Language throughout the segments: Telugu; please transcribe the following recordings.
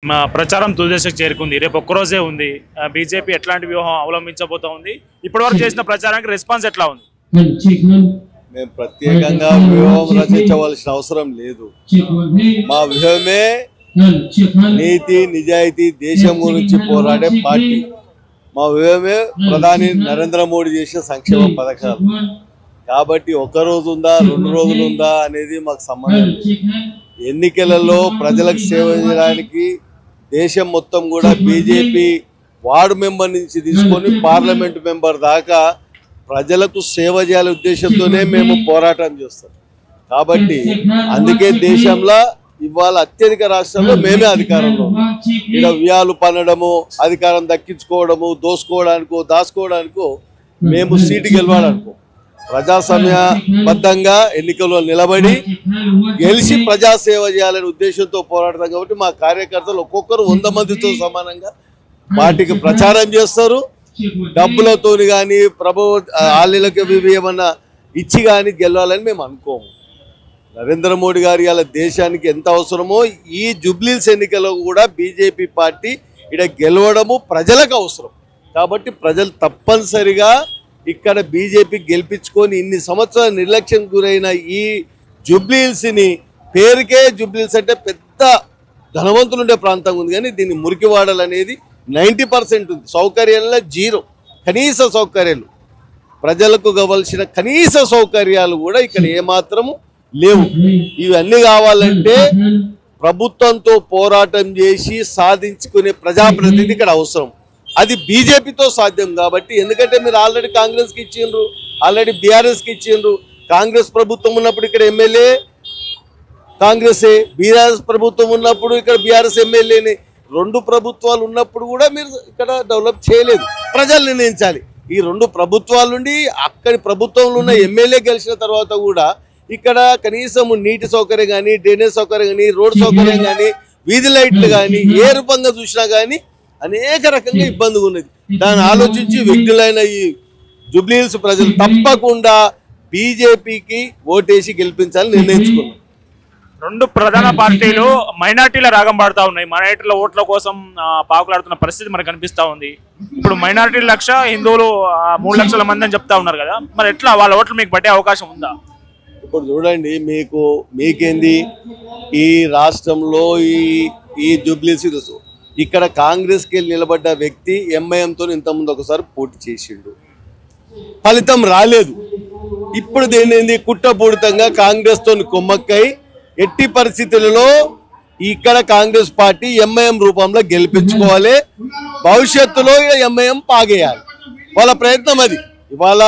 ప్రచారం తుదిదశకు చేరుకుంది. రేపు ఒక్కరోజే ఉంది. బీజేపీ ఎట్లాంటి వ్యూహం అవలంబించబోతా ఉంది? ఇప్పటివరకు చేసిన ప్రచారానికి రెస్పాన్స్ ఎట్లా ఉంది? మేము ప్రత్యేకంగా వ్యూహం రచించవలసిన అవసరం లేదు. మా వ్యూహమే నీతి నిజాయితీ దేశం గురించి పోరాడే పార్టీ. మా వ్యూహమే ప్రధాని నరేంద్ర మోడీ చేసిన సంక్షేమ పథకాలు. కాబట్టి ఒక రోజు ఉందా 2 రోజులు ఉందా అనేది మాకు సంబంధం లేదు. ఎన్నికలలో ప్రజలకు సేవ చేయడానికి దేశం మొత్తం కూడా బీజేపీ వార్డు మెంబర్ నుంచి తీసుకొని పార్లమెంట్ మెంబర్ దాకా ప్రజలకు సేవ చేయాలనే ఉద్దేశంతోనే మేము పోరాటం చేస్తాం. కాబట్టి అందుకే దేశంలో ఇవాళ అత్యధిక రాష్ట్రాల్లో మేమే అధికారంలో ఉన్నాం. ఇక్కడ వ్యాలు పనడము, అధికారం దక్కించుకోవడము, దోసుకోవడానికో దాచుకోవడానికో మేము సీటు గెలవాలనుకో, ప్రజాస్వామ్యబద్ధంగా ఎన్నికల్లో నిలబడి గెలిచి ప్రజాసేవ చేయాలనే ఉద్దేశంతో పోరాడతాం. కాబట్టి మా కార్యకర్తలు ఒక్కొక్కరు 100 మందితో సమానంగా పార్టీకి ప్రచారం చేస్తారు. డబ్బులతో కానీ ఆళ్ళకి ఏమన్నా ఇచ్చి కానీ గెలవాలని మేము అనుకోము. నరేంద్ర మోడీ గారి ఇలా దేశానికి ఎంత అవసరమో ఈ జూబ్లీహిల్స్ ఎన్నికల్లో కూడా బీజేపీ పార్టీ ఇక్కడ గెలవడము ప్రజలకు అవసరం. కాబట్టి ప్రజలు తప్పనిసరిగా ఇక్కడ బీజేపీ గెలిపించుకొని ఇన్ని సంవత్సరాల నిర్లక్ష్యం గురైన ఈ జూబ్లీహిల్స్ని, పేరుకే జూబ్లీహిల్స్ అంటే పెద్ద ధనవంతులు ఉండే ప్రాంతంగా ఉంది, కానీ దీన్ని మురికి వాడాలనేది 90% ఉంది. సౌకర్యాల్లో 0, కనీస సౌకర్యాలు ప్రజలకు కావాల్సిన కనీస సౌకర్యాలు కూడా ఇక్కడ ఏమాత్రము లేవు. ఇవన్నీ కావాలంటే ప్రభుత్వంతో పోరాటం చేసి సాధించుకునే ప్రజాప్రతినిధి ఇక్కడ అవసరం. అది బీజేపీతో సాధ్యం. కాబట్టి ఎందుకంటే మీరు ఆల్రెడీ కాంగ్రెస్కి ఇచ్చిండ్రు, ఆల్రెడీ బీఆర్ఎస్కి ఇచ్చిండ్రు. కాంగ్రెస్ ప్రభుత్వం ఉన్నప్పుడు ఇక్కడ ఎమ్మెల్యే కాంగ్రెసే, బీఆర్ఎస్ ప్రభుత్వం ఉన్నప్పుడు ఇక్కడ బీఆర్ఎస్ ఎమ్మెల్యేని. 2 ప్రభుత్వాలు ఉన్నప్పుడు కూడా మీరు ఇక్కడ డెవలప్ చేయలేదు. ప్రజలు నిర్ణయించాలి. ఈ 2 ప్రభుత్వాల నుండి అక్కడి ప్రభుత్వంలో ఉన్న ఎమ్మెల్యే గెలిచిన తర్వాత కూడా ఇక్కడ కనీసం నీటి సౌకర్యం కానీ, డ్రైనేజ్ సౌకర్యం కానీ, రోడ్ సౌకర్యం కానీ, వీధి లైట్లు కానీ ఏ రూపంగా చూసినా కానీ అనేక రకంగా ఇబ్బందిగా ఉన్నది. దాన్ని ఆలోచించి విఘ్నులైన ఈ జూబ్లీహిల్స్ ప్రజలు తప్పకుండా బీజేపీకి ఓటేసి గెలిపించాలని నిర్ణయించుకున్నారు. 2 ప్రధాన పార్టీలు మైనార్టీల రాగం పాడుతూ ఉన్నాయి. మైనార్టీల ఓట్ల కోసం పాకులాడుతున్న పరిస్థితి మనకు కనిపిస్తూ ఉంది. ఇప్పుడు మైనార్టీల లక్ష, హిందువులు 3 లక్షల మంది అని చెప్తా ఉన్నారు కదా, మరి ఎట్లా వాళ్ళ ఓట్లు మీకు పట్టే అవకాశం ఉందా? ఇప్పుడు చూడండి, మీకేంది ఈ రాష్ట్రంలో ఈ జూబ్లీహిల్స్ ఇక్కడ కాంగ్రెస్కి వెళ్ళి నిలబడ్డ వ్యక్తి ఎంఐఎంతో ఇంతకుముందు ఒకసారి పోటీ చేసిండు, ఫలితం రాలేదు. ఇప్పుడు దేనింది కుట్రపూరితంగా కాంగ్రెస్తో కొమ్మక్కై ఎట్టి పరిస్థితులలో ఇక్కడ కాంగ్రెస్ పార్టీ ఎంఐఎం రూపంలో గెలిపించుకోవాలి, భవిష్యత్తులో ఎంఐఎం పాగేయాలి. వాళ్ళ ప్రయత్నం అది. ఇవాళ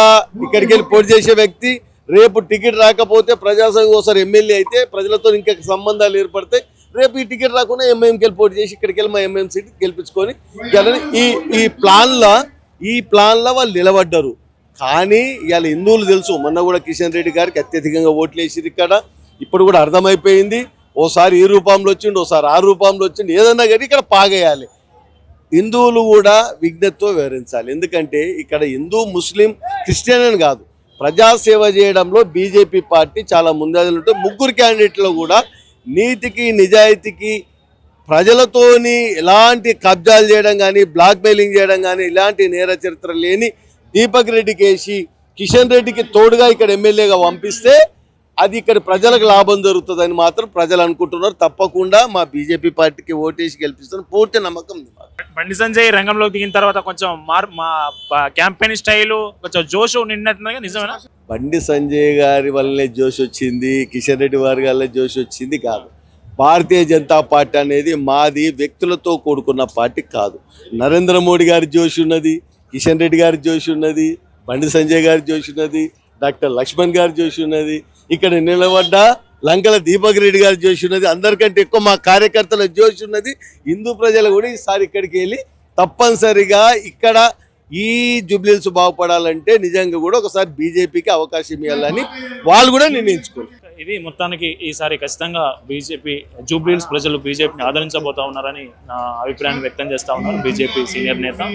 ఇక్కడికి వెళ్ళి పోటీ చేసే వ్యక్తి రేపు టికెట్ రాకపోతే ప్రజాసంఘం ఒకసారి ఎమ్మెల్యే అయితే ప్రజలతో ఇంకా సంబంధాలు ఏర్పడతాయి. రేపు ఈ టికెట్ రాకుండా ఎంఐఎంకి వెళ్ళి పోటీ చేసి ఇక్కడికి వెళ్ళి మా ఎంఐఎం సీట్ గెలిపించుకొని ఈ ప్లాన్లో వాళ్ళు నిలబడ్డారు. కానీ ఇవాళ హిందువులు తెలుసు, మొన్న కూడా కిషన్ రెడ్డి గారికి అత్యధికంగా ఓట్లు వేసిరు ఇక్కడ. ఇప్పుడు కూడా అర్థమైపోయింది, ఓసారి ఈ రూపంలో వచ్చిండు, ఓసారి ఆ రూపంలో వచ్చిండు, ఏదన్నా కానీ ఇక్కడ పాగేయాలి. హిందువులు కూడా విజ్ఞతతో వివరించాలి. ఎందుకంటే ఇక్కడ హిందూ, ముస్లిం, క్రిస్టియన్ అని కాదు, ప్రజాసేవ చేయడంలో బీజేపీ పార్టీ చాలా ముందడుగులు ఉంటే 3 క్యాండిడేట్లో కూడా నీతికి నిజాయితీకి ప్రజలతోని ఎలాంటి కబ్జాలు చేయడం కానీ, బ్లాక్ మెయిలింగ్ చేయడం కానీ ఇలాంటి నేర చరిత్ర లేని దీపక్ రెడ్డికి వేసి కిషన్ రెడ్డికి తోడుగా ఇక్కడ ఎమ్మెల్యేగా పంపిస్తే అది ఇక్కడ ప్రజలకు లాభం జరుగుతుందని మాత్రం ప్రజలు అనుకుంటున్నారు. తప్పకుండా మా బీజేపీ పార్టీకి ఓటేసి గెలిపిస్తున్న పూర్తి నమ్మకం. బండి సంజయ్ రంగంలోకి దిగిన తర్వాత కొంచెం మా క్యాంపెయిన్ స్టైల్ కొంచెం జోష్ నిన్నట్టుగా నిజమేనా? బండి సంజయ్ గారి వల్లనే జోష్ వచ్చింది, కిషన్ రెడ్డి వారి వల్ల జోష్ వచ్చింది కాదు. భారతీయ జనతా పార్టీ అనేది మాది వ్యక్తులతో కూడుకున్న పార్టీ కాదు. నరేంద్ర మోడీ గారి జోష్ ఉన్నది, కిషన్ రెడ్డి గారి జోష్ ఉన్నది, బండి సంజయ్ గారి జోష్ ఉన్నది, డాక్టర్ లక్ష్మణ్ గారి జోష్ ఉన్నది, ఇక్కడ నిలబడ్డ లంకల దీపక్ రెడ్డి గారి జోష్ ఉన్నది. అందరికంటే ఎక్కువ మా కార్యకర్తల జోష్ ఉన్నది. హిందూ ప్రజలు కూడా ఈసారి ఇక్కడికి వెళ్ళి తప్పనిసరిగా ఇక్కడ ఈ జూబ్లీహిల్స్ బాగుపడాలంటే నిజంగా కూడా ఒకసారి బీజేపీకి అవకాశం ఇవ్వాలని వాళ్ళు కూడా నిర్ణయించుకోరు. ఇది మొత్తానికి ఈసారి ఖచ్చితంగా బీజేపీ జూబ్లీహిల్స్ ప్రజలు బీజేపీని ఆదరించబోతా ఉన్నారని నా అభిప్రాయాన్ని వ్యక్తం చేస్తా ఉన్నారు బీజేపీ సీనియర్ నేత.